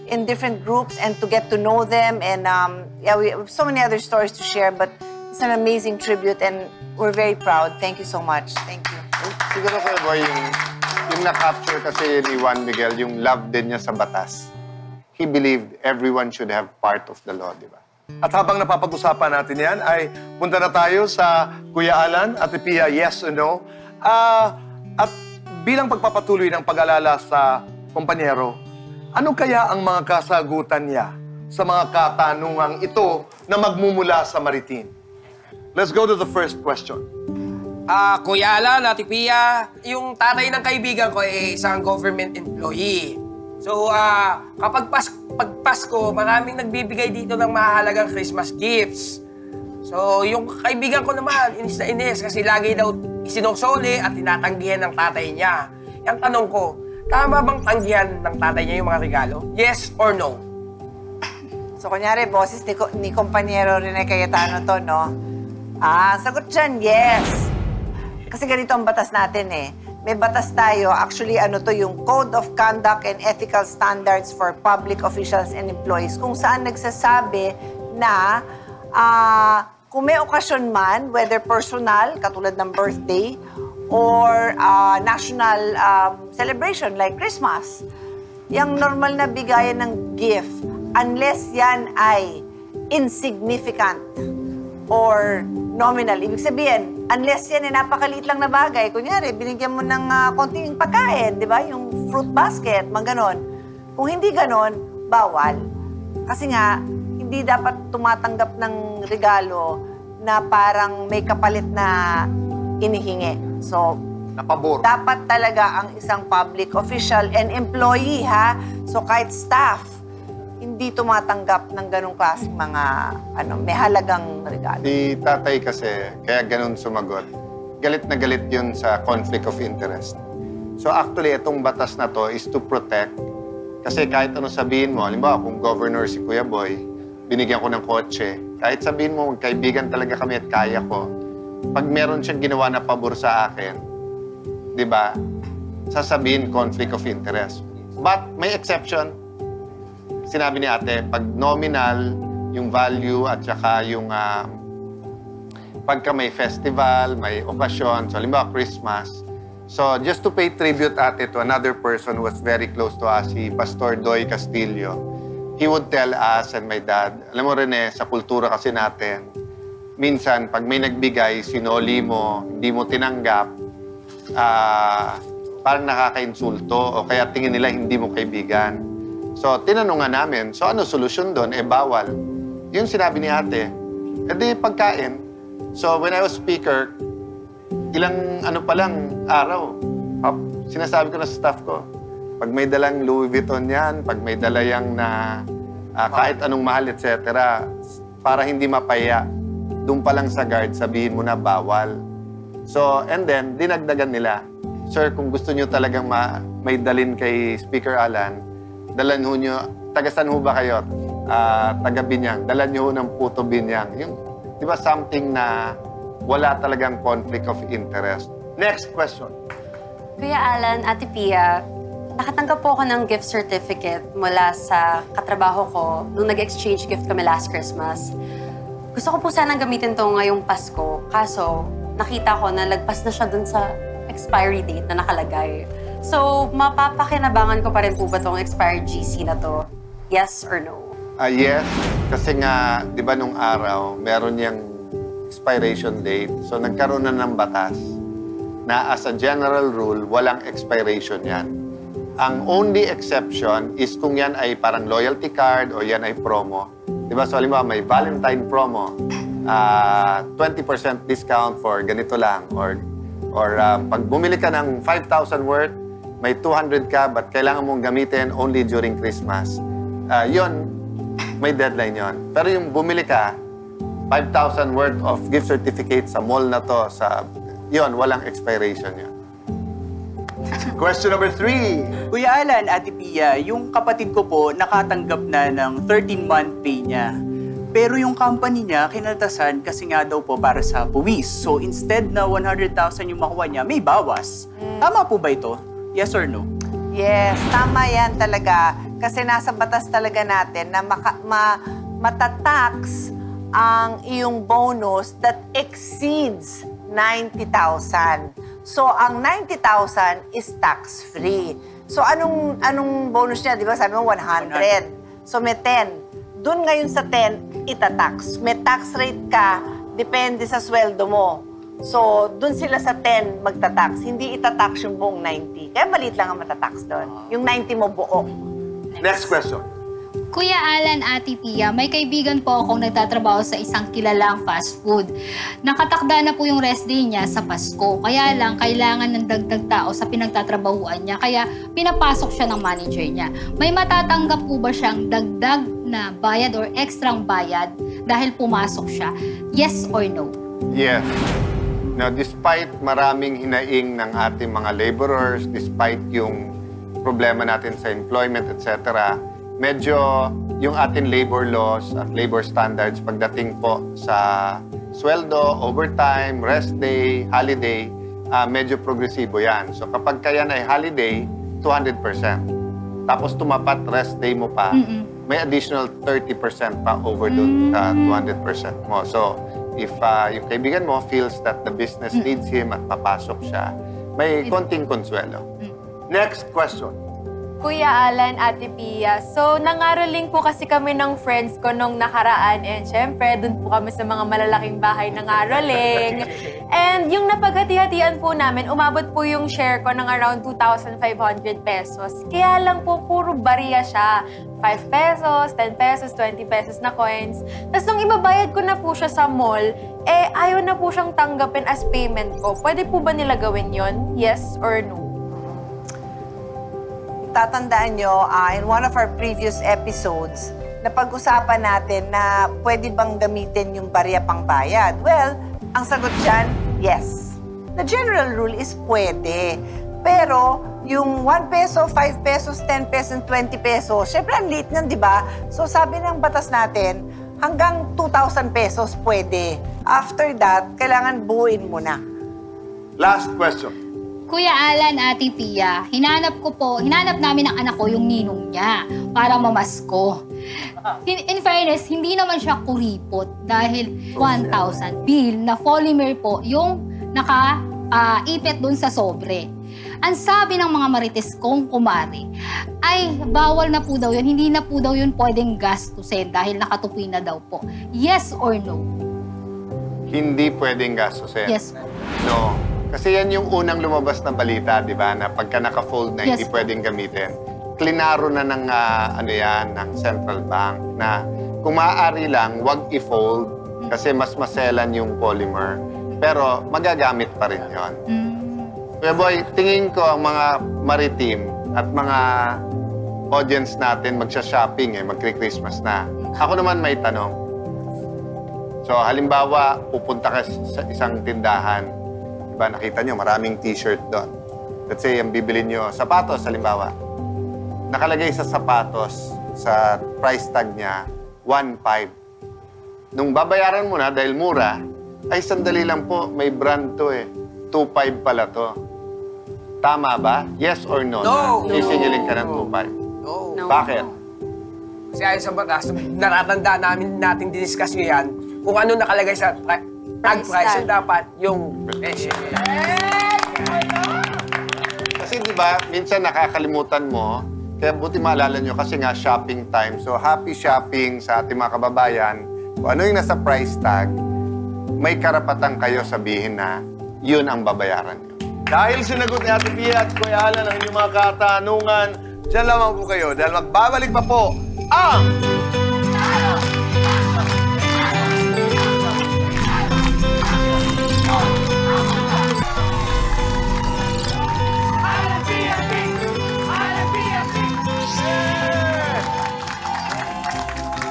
Speaker 3: in different groups and to get to know them. And yeah, we have so many other stories to share, but it's an amazing tribute and we're very proud. Thank you so much. Thank you.
Speaker 2: Siguro Kuya Boy, yung na-capture kasi ni Juan Miguel, yung love din niya sa batas. He believed everyone should have part of the law, di ba?
Speaker 1: At habang napapag-usapan natin yan, ay punta na tayo sa Kuya Alan, Ate Pia, yes or no? At bilang pagpapatuloy ng pag-alala sa kumpanyero, ano kaya ang mga kasagutan niya sa mga katanungang ito na magmumula sa Maritin? Let's go to the first question.
Speaker 21: Kuya Alan, Ate Pia, yung tatay ng kaibigan ko ay isang government employee. So, kapag Pasko, maraming nagbibigay dito ng mahalagang Christmas gifts. So, yung kaibigan ko naman, inis na inis kasi lagi daw isinosole at tinatanggihan ng tatay niya. Ang tanong ko, tama bang tanggihan ng tatay niya yung mga regalo? Yes or no?
Speaker 3: So, kunyari, boses ni Kompanyero Rene Cayetano to, no? Sagot dyan, yes. Kasi ganito ang batas natin eh. May batas tayo, actually ano to, yung Code of Conduct and Ethical Standards for Public Officials and Employees, kung saan nagsasabi na kung may okasyon man, whether personal, katulad ng birthday, or national celebration like Christmas, yung normal na bigayan ng gift, unless yan ay insignificant or nominal. Ibig sabihin, unless yan ay napakaliit lang na bagay, kunyari, binigyan mo ng konting pagkain, di ba? Yung fruit basket, mga ganon. Kung hindi ganon, bawal. Kasi nga, hindi dapat tumatanggap ng regalo na parang may kapalit na inihingi. So,
Speaker 1: napabor.
Speaker 3: Dapat talaga ang isang public official and employee, ha? So, kahit staff, hindi tumatanggap ng ganong klaseng mga, may halagang regalo.
Speaker 2: Si tatay kasi, kaya ganon sumagot, galit na galit yun sa conflict of interest. So actually, itong batas na to is to protect. Kasi kahit ano sabihin mo, halimbawa kung governor si Kuya Boy, binigyan ko ng kotse, kahit sabihin mo, magkaibigan talaga kami at kaya ko, pag meron siyang ginawa na pabor sa akin, di ba, sasabihin conflict of interest. But may exception. Sinabi ni ate, pag nominal, yung value at saka yung pagka may festival, may okasyon, so halimbawa Christmas. So just to pay tribute ate to another person who was very close to us, si Pastor Doy Castillo. He would tell us and my dad, alam mo Rene, sa kultura kasi natin, minsan pag may nagbigay, sinoli mo, hindi mo tinanggap, parang nakaka-insulto o kaya tingin nila hindi mo kaibigan. So, tinanong nga namin, so ano solusyon doon? Bawal. Yun sinabi ni ate, pagkain. So, when I was speaker, ilang pa lang araw, sinasabi ko na sa staff ko, pag may dalang Louis Vuitton yan, pag may dala yang na kahit anong mahal, etc., para hindi mapaya, doon pa lang sa guard, sabihin mo na bawal. So, and then, dinagdagan nila, sir, kung gusto nyo talagang may dalin kay Speaker Alan, dalan ho nyo, tagasan ho ba kayo? Taga Binyang, dalan nyo ho ng Puto Binyang. Yung, di ba, something na wala talagang conflict of interest.
Speaker 1: Next question.
Speaker 6: Kuya Alan, Ate Pia, nakatanggap po ako ng gift certificate mula sa katrabaho ko nung nag-exchange gift kami last Christmas. Gusto ko po sanang gamitin to ngayong Pasko, kaso nakita ko na lagpas na siya dun sa expiry date na nakalagay. So, mapapakinabangan ko pa rin po ba itong expired GC na to? Yes or no?
Speaker 2: Yes. Kasi nga, di ba nung araw, meron niyang expiration date. So, nagkaroon na ng batas na as a general rule, walang expiration yan. Ang only exception is kung yan ay parang loyalty card o yan ay promo. Di ba? So, halimbawa, may Valentine promo, 20% discount for ganito lang. Or pag bumili ka ng 5,000 worth, may 200 ka, but kailangan mong gamitin only during Christmas. Yun, may deadline yon. Pero yung bumili ka, 5,000 worth of gift certificate sa mall na to, yun, walang expiration yun.
Speaker 1: Question number 3.
Speaker 12: Kuya Alan, Ate Pia, yung kapatid ko po nakatanggap na ng 13-month pay niya. Pero yung company niya, kinaltasan kasi nga daw po para sa buwis. So instead na 100,000 yung makuha niya, may bawas. Tama po ba ito? Yes or no?
Speaker 3: Yes, tama yan talaga. Kasi nasa batas talaga natin na matatax ang iyong bonus that exceeds 90,000. So, ang 90,000 is tax-free. So, anong bonus niya? Di ba sabi mo 100. So, may 10. Doon ngayon sa 10, itatax. May tax rate ka, depende sa sweldo mo. So, dun sila sa 10 magtatax. Hindi itatax yung buong 90. Kaya maliit lang ang matatax doon. Yung 90 mo buo.
Speaker 1: Next question.
Speaker 11: Kuya Alan, Ate Pia, may kaibigan po akong nagtatrabaho sa isang kilalang fast food. Nakatakda na po yung rest day niya sa Pasko. Kaya lang, kailangan ng dagdag tao sa pinagtatrabahuan niya. Kaya pinapasok siya ng manager niya. May matatanggap po ba siyang dagdag na bayad or ekstrang bayad dahil pumasok siya? Yes or no?
Speaker 2: Yes. Now, despite maraming hinaing ng ating mga laborers, despite yung problema natin sa employment, etc., medyo yung ating labor laws at labor standards pagdating po sa sweldo, overtime, rest day, holiday, medyo progresibo yan. So kapag yan ay holiday, 200%. Tapos tumapat rest day mo pa, may additional 30% pa over dun sa 200% mo. So if yung kaibigan mo feels that the business needs him at papasok siya, may konting konsuelo.
Speaker 1: Next question.
Speaker 7: Kuya Alan, Ate Pia, so nangaroling po kasi kami ng friends ko nung nakaraan and syempre, dun po kami sa mga malalaking bahay nangaroling. And yung napaghati-hatian po namin, umabot po yung share ko ng around 2,500 pesos. Kaya lang po, puro bariya siya. 5 pesos, 10 pesos, 20 pesos na coins. Tapos nung ibabayad ko na po siya sa mall, ayaw na po siyang tanggapin as payment ko. Pwede po ba nila gawin yon? Yes or no?
Speaker 3: Tatandaan nyo, in one of our previous episodes, napag-usapan natin na pwede bang gamitin yung barya pang bayad. Well, ang sagot dyan, yes. The general rule is pwede. Pero yung 1 peso, 5 pesos, 10 pesos, 20 pesos, syempre ang liit nun, di ba? So sabi ng batas natin, hanggang 2,000 pesos pwede. After that, kailangan buuin mo na.
Speaker 1: Last question.
Speaker 11: Kuya Alan, Ate Pia, hinanap namin ng anak ko yung ninong niya para mamasko. In fairness, hindi naman siya kuripot dahil 1,000 bill na polymer po yung naka-ipit dun sa sobre. Ang sabi ng mga marites kong kumari ay bawal na po daw yun, hindi na po daw yun pwedeng gastusin dahil nakatupi na daw po. Yes or no?
Speaker 2: Hindi pwedeng gastusin.
Speaker 11: Yes.
Speaker 2: No. Kasi yan yung unang lumabas na balita, di ba? Na pagka naka-fold na hindi pwedeng gamitin. Klinaro na ng, ng central bank na kung maaari lang, wag i-fold kasi mas maselan yung polymer. Pero magagamit pa rin yun. Kaya boy, tingin ko ang mga maritim at mga audience natin magsha-shopping, magkri-Christmas na. Ako naman may tanong. So halimbawa, pupunta ka sa isang tindahan, diba, nakita nyo, maraming t-shirt doon. Let's say, ang bibili nyo, sapatos, halimbawa. Nakalagay sa sapatos, sa price tag niya, 1,500. Nung babayaran mo na, dahil mura, ay sandali lang po, may brand to 2,500 pala to. Tama ba? Yes or no?
Speaker 21: No!
Speaker 2: Sisingilin ka ng 2,500.
Speaker 21: No.
Speaker 2: Bakit?
Speaker 21: Kasi ayon sa batas, natatandaan natin diniscuss nyo yan, kung ano nakalagay sa tag price, dapat yung presyo.
Speaker 2: Kasi di ba, minsan nakakalimutan mo, kaya buti maalala nyo kasi nga shopping time. So happy shopping sa ating mga kababayan. Kung ano yung nasa price tag, may karapatan kayo sabihin na yun ang babayaran nyo.
Speaker 1: Dahil sinagot ni Ate Pia at Kuya Alan ang inyong mga katanungan, dyan lamang po kayo dahil magbabalik pa po ang...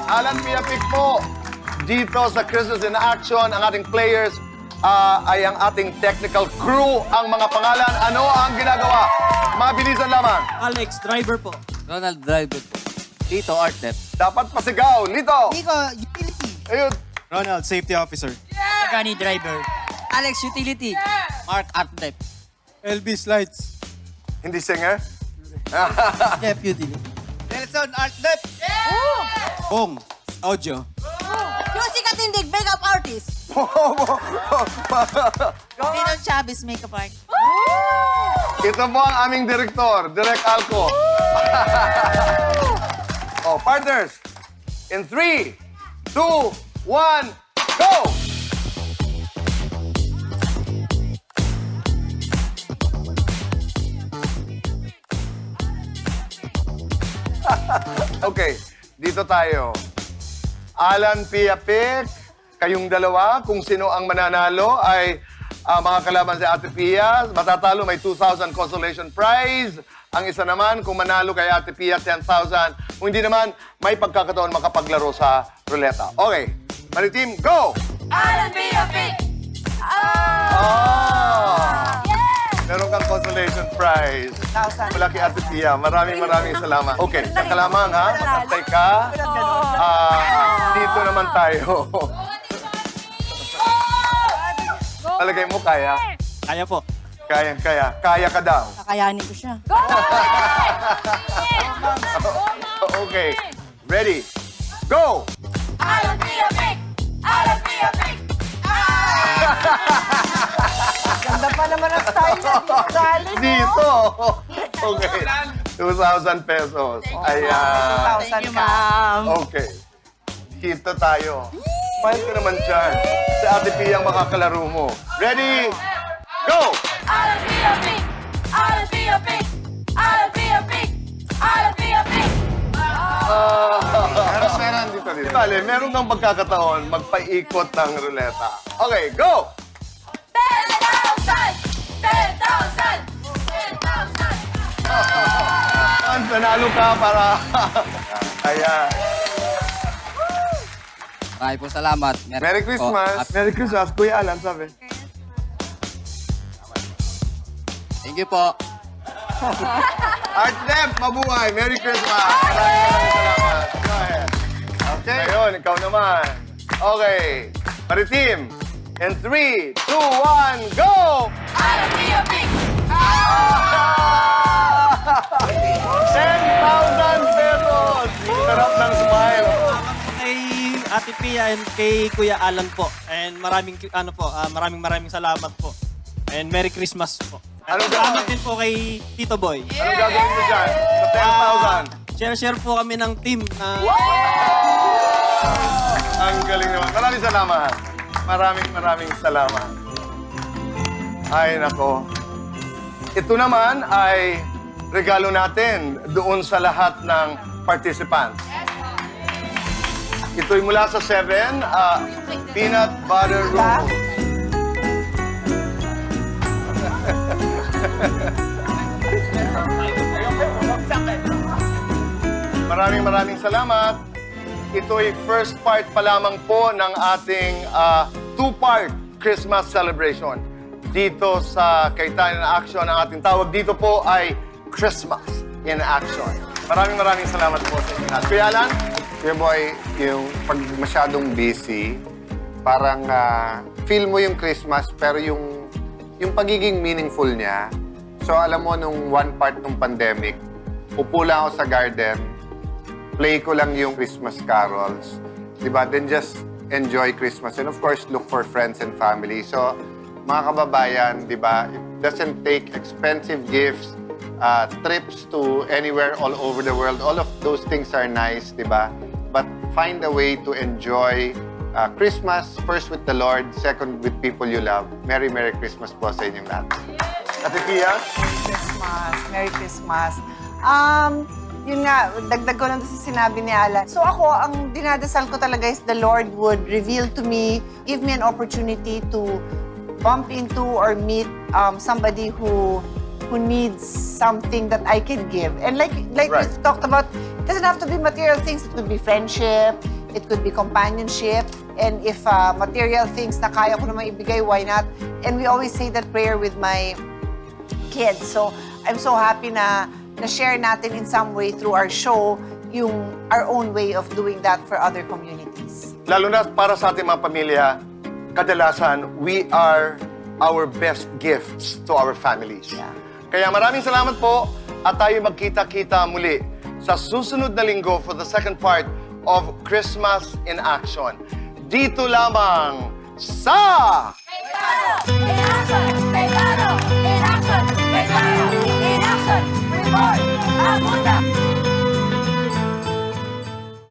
Speaker 1: Alan Pia Pic po. Dito sa Christmas in Action, ang ating players ay ang ating technical crew. Ang mga pangalan, ano ang ginagawa? Mabilisan lamang.
Speaker 22: Alex, driver po. Ronald, driver po. Lito, art dep.
Speaker 1: Dapat pasigaw. Lito.
Speaker 22: Lito, utility.
Speaker 1: Ayun.
Speaker 22: Ronald, safety officer. Yeah! Gani, driver. Alex, utility. Yeah! Mark, art dep.
Speaker 1: LB, slides. Hindi singer?
Speaker 22: Deputy. Nelson, art dep. Yeah! Bong, audio.
Speaker 23: Music at Indig, makeup artist. Tinon Chavez, makeup artist.
Speaker 1: Ito po ang aming direktor, Direk Alco. Oh, partners, in 3, 2, 1, go! Okay, dito tayo. Alan Pia Pic, kayong dalawa, kung sino ang mananalo ay mga kalaban si Ate Pia. Matatalo, may 2,000 consolation prize. Ang isa naman, kung manalo kay Ate Pia, 10,000. Kung hindi naman, may pagkakataon makapaglaro sa ruleta. Okay, Maritim, go!
Speaker 23: Alan Pia Pic!
Speaker 1: Oh! Yeah! Meron kang consolation prize. Mula kay Ate Pia. Maraming salamat. Okay, saka lamang ha. Magkantay ka. Dito naman tayo. Palagay mo, kaya?
Speaker 22: Kaya po.
Speaker 1: Kaya. Kaya ka daw.
Speaker 23: Kakayanin ko siya.
Speaker 1: Okay. Ready? Go!
Speaker 23: I'll be a pig! I'll be a pig!
Speaker 3: Ganda pa naman ang style na
Speaker 1: dito. Okay. 2,000 pesos. Ayan.
Speaker 3: 2,000 ka.
Speaker 1: Okay. Dito tayo. File ka naman dyan. Si Ate Pia ang makakalaro mo. Ready? Go!
Speaker 23: I'll be a pig! I'll be a pig! I'll be a pig! I'll be a pig!
Speaker 1: Meron dito. Bale, meron kang pagkakataon magpaikot ng ruleta. Okay, go!
Speaker 23: 10,000! 10,000! 10,000!
Speaker 1: Nanalo ka para... Ayan.
Speaker 22: Maraming po salamat.
Speaker 1: Merry Christmas. Merry Christmas. Kuya Alan, sabi.
Speaker 22: Thank you po.
Speaker 1: Art Deb, mabuhay. Merry Christmas. Maraming salamat. Go ahead. Okay. Ngayon, ikaw naman. Okay. Maritim. In 3, 2, 1, go!
Speaker 23: I'll be a pig!
Speaker 1: 10,000 pesos! Sarap ng smile.
Speaker 22: Kay Ate Pia and kay Kuya Alan po. And maraming salamat po. And Merry Christmas po. At salamat din po kay Tito Boy.
Speaker 1: Anong gagawin mo dyan? Sa 10,000?
Speaker 22: Share po kami ng team na...
Speaker 1: Ang galing naman. Maraming salamat. Maraming salamat. Ay, nako. Ito naman ay regalo natin doon sa lahat ng participants. Ito'y mula sa 7, peanut butter roll. Maraming salamat. Ito'y first part pa lamang po ng ating two-part Christmas celebration. Dito sa Kaitayan in Action, ang ating tawag dito po ay Christmas in Action. Maraming salamat po sa inyo. Kuya Alan?
Speaker 2: Kuya Boy, yung pag masyadong busy, parang feel mo yung Christmas, pero yung pagiging meaningful niya. So alam mo, nung one part ng pandemic, upo lang ako sa garden, play ko lang yung Christmas carols, diba? Then just enjoy Christmas. And of course, look for friends and family. So, mga kababayan, diba? It doesn't take expensive gifts, trips to anywhere all over the world. All of those things are nice, diba? But find a way to enjoy Christmas, first with the Lord, second with people you love. Merry Christmas po sa inyong lahat.
Speaker 1: Ate Pia?
Speaker 3: Merry Christmas. Yun nga, dagdag ko lang sa sinabi ni Alan. So ako, ang dinadasal ko talaga is the Lord would reveal to me, give me an opportunity to bump into or meet somebody who needs something that I can give. And like right. We've talked about, it doesn't have to be material things. It could be friendship, it could be companionship, and if material things na kaya ko naman ibigay, why not? And we always say that prayer with my kids. So I'm so happy na share natin in some way through our show our own way of doing that for other communities.
Speaker 1: Lalo na para sa ating mga pamilya, kadalasan, we are our best gifts to our families. Yeah. Kaya maraming salamat po at tayo magkita-kita muli sa susunod na linggo for the second part of Christmas in Action. Dito lamang sa...